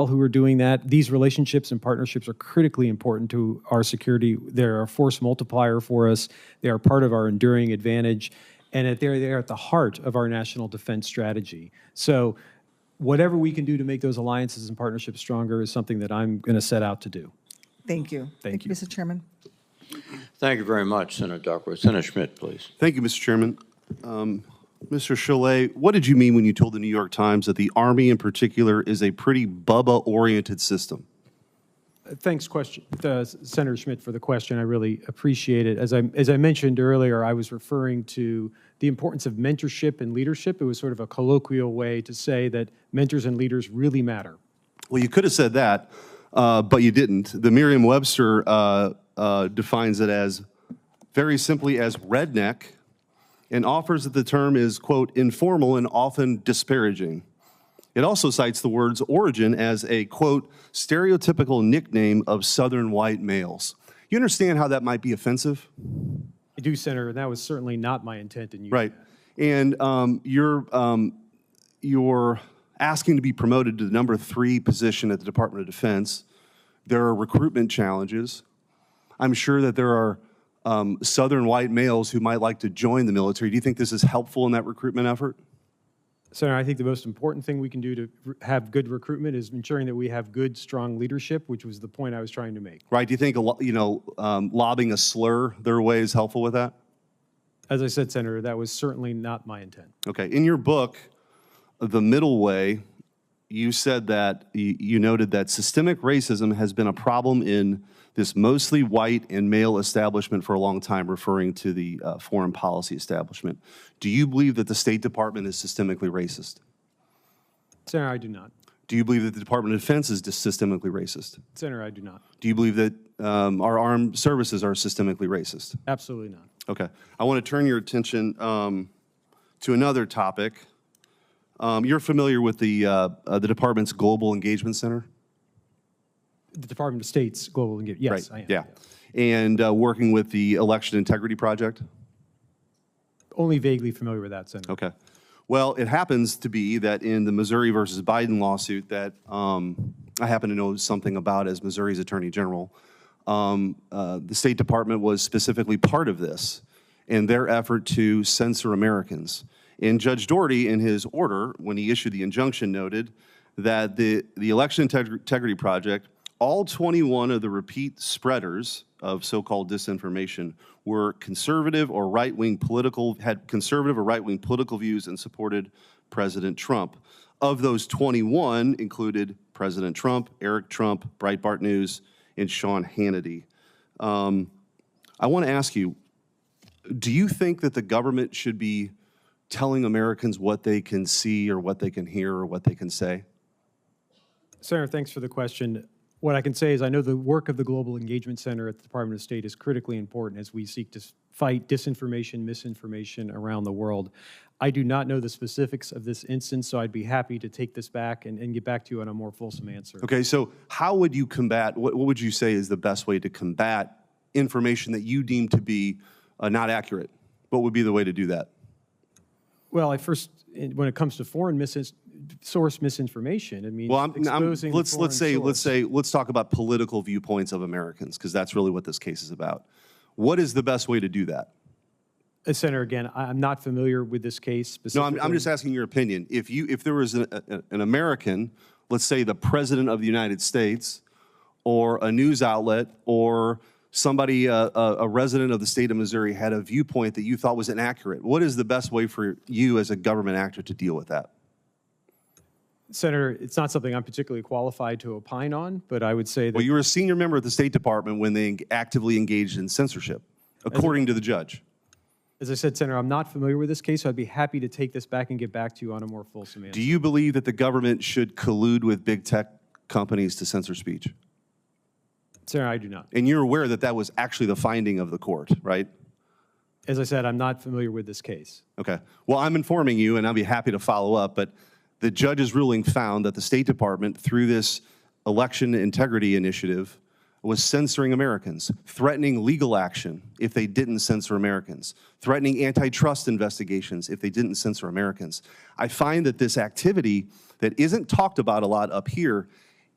who are doing that. These relationships and partnerships are critically important to our security. They're a force multiplier for us. They are part of our enduring advantage, and they're at the heart of our national defense strategy. So whatever we can do to make those alliances and partnerships stronger is something that I'm going to set out to do. Thank you. Thank you. Mr. Chairman. Thank you very much, Senator Duckworth. Senator Schmitt, please. Thank you, Mr. Chairman. Mr. Chalet, what did you mean when you told the New York Times that the Army in particular is a pretty Bubba-oriented system? Thanks, Senator Schmitt, for the question. I really appreciate it. As I mentioned earlier, I was referring to the importance of mentorship and leadership. It was sort of a colloquial way to say that mentors and leaders really matter. Well, you could have said that, but you didn't. The Merriam-Webster defines it as very simply as redneck, and offers that the term is, quote, informal and often disparaging. It also cites the word's origin as a, quote, stereotypical nickname of Southern white males. You understand how that might be offensive? I do, Senator, and that was certainly not my intent in using Right. that. And you're asking to be promoted to the number 3 position at the Department of Defense. There are recruitment challenges. I'm sure that there are Southern white males who might like to join the military. Do you think this is helpful in that recruitment effort? Senator, I think the most important thing we can do to have good recruitment is ensuring that we have good, strong leadership, which was the point I was trying to make. Right. Do you think lobbing a slur their way is helpful with that? As I said, Senator, that was certainly not my intent. Okay. In your book, The Middle Way, you said that you noted that systemic racism has been a problem in this mostly white and male establishment for a long time, referring to the foreign policy establishment. Do you believe that the State Department is systemically racist? Senator, I do not. Do you believe that the Department of Defense is systemically racist? Senator, I do not. Do you believe that our armed services are systemically racist? Absolutely not. Okay. I want to turn your attention to another topic. You're familiar with the department's Global Engagement Center? The Department of State's Global Engagement. Yes, Right. I am. Yeah. And working with the Election Integrity Project? Only vaguely familiar with that, Senator. Okay. Well, it happens to be that in the Missouri versus Biden lawsuit that I happen to know something about as Missouri's Attorney General, the State Department was specifically part of this in their effort to censor Americans. And Judge Doherty, in his order, when he issued the injunction, noted that the Election Integrity Project, all 21 of the repeat spreaders of so-called disinformation were conservative or right-wing political, had conservative or right-wing political views and supported President Trump. Of those 21 included President Trump, Eric Trump, Breitbart News, and Sean Hannity. I want to ask you, do you think that the government should be telling Americans what they can see or what they can hear or what they can say? Senator, thanks for the question. What I can say is I know the work of the Global Engagement Center at the Department of State is critically important as we seek to fight disinformation, misinformation around the world. I do not know the specifics of this instance, so I'd be happy to take this back and get back to you on a more fulsome answer. Okay, so how would you combat, what would you say is the best way to combat information that you deem to be not accurate? What would be the way to do that? Well, when it comes to foreign source misinformation, it means exposing let's talk about political viewpoints of Americans, because that's really what this case is about. What is the best way to do that? Senator, again, I'm not familiar with this case specifically. No, I'm just asking your opinion. If there was an American, let's say the President of the United States, or a news outlet, or somebody, a resident of the state of Missouri, had a viewpoint that you thought was inaccurate, what is the best way for you as a government actor to deal with that? Senator, it's not something I'm particularly qualified to opine on, but I would say that— Well, you were a senior member of the State Department when they actively engaged in censorship, according to the judge. As I said, Senator, I'm not familiar with this case, so I'd be happy to take this back and get back to you on a more fulsome answer. Do you believe that the government should collude with big tech companies to censor speech? Senator, I do not. And you're aware that that was actually the finding of the court, right? As I said, I'm not familiar with this case. Okay. Well, I'm informing you, and I'll be happy to follow up, but the judge's ruling found that the State Department, through this election integrity initiative, was censoring Americans, threatening legal action if they didn't censor Americans, threatening antitrust investigations if they didn't censor Americans. I find that this activity that isn't talked about a lot up here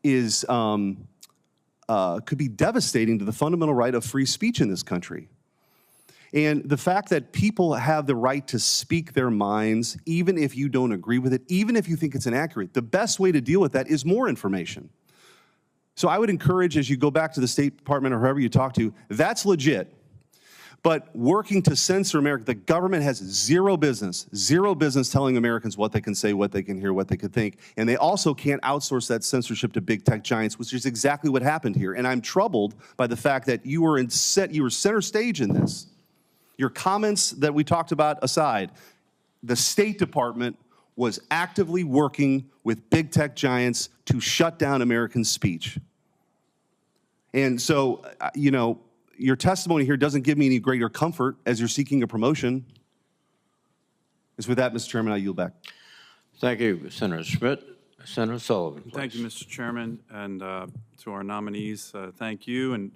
is could be devastating to the fundamental right of free speech in this country. And the fact that people have the right to speak their minds, even if you don't agree with it, even if you think it's inaccurate, the best way to deal with that is more information. So I would encourage, as you go back to the State Department or whoever you talk to, that's legit. But working to censor America, the government has zero business telling Americans what they can say, what they can hear, what they can think. And they also can't outsource that censorship to big tech giants, which is exactly what happened here. And I'm troubled by the fact that you were center stage in this. Your comments that we talked about aside, the State Department was actively working with big tech giants to shut down American speech. And so, you know, your testimony here doesn't give me any greater comfort as you're seeking a promotion. It's with that, Mr. Chairman, I yield back. Thank you, Senator Schmitt. Senator Sullivan, please. Thank you, Mr. Chairman, and to our nominees, thank you. And